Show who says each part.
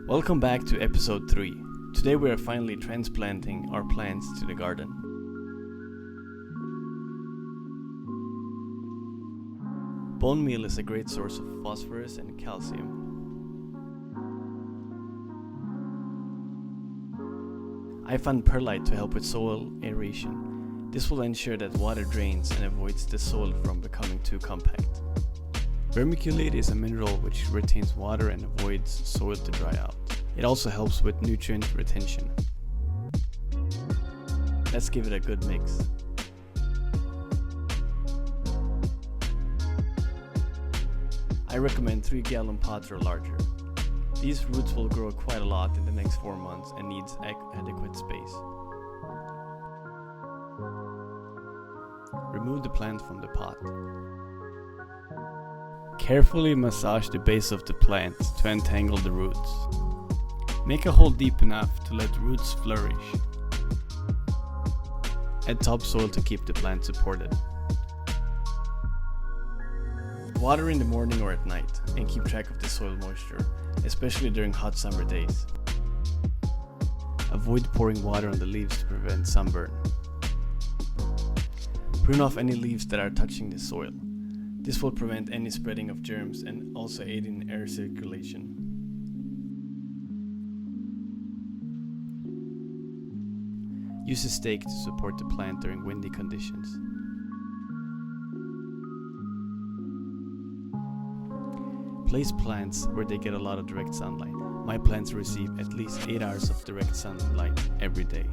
Speaker 1: Welcome back to episode 3. Today we are finally transplanting our plants to the garden. Bone meal is a great source of phosphorus and calcium. I found perlite to help with soil aeration. This will ensure that water drains and avoids the soil from becoming too compact. Vermiculite is a mineral which retains water and avoids soil to dry out. It also helps with nutrient retention. Let's give it a good mix. I recommend 3-gallon pots or larger. These roots will grow quite a lot in the next 4 months and needs adequate space. Remove the plant from the pot. Carefully massage the base of the plant to untangle the roots. Make a hole deep enough to let roots flourish. Add topsoil to keep the plant supported. Water in the morning or at night and keep track of the soil moisture, especially during hot summer days. Avoid pouring water on the leaves to prevent sunburn. Prune off any leaves that are touching the soil. This will prevent any spreading of germs and also aid in air circulation. Use a stake to support the plant during windy conditions. Place plants where they get a lot of direct sunlight. My plants receive at least 8 hours of direct sunlight every day.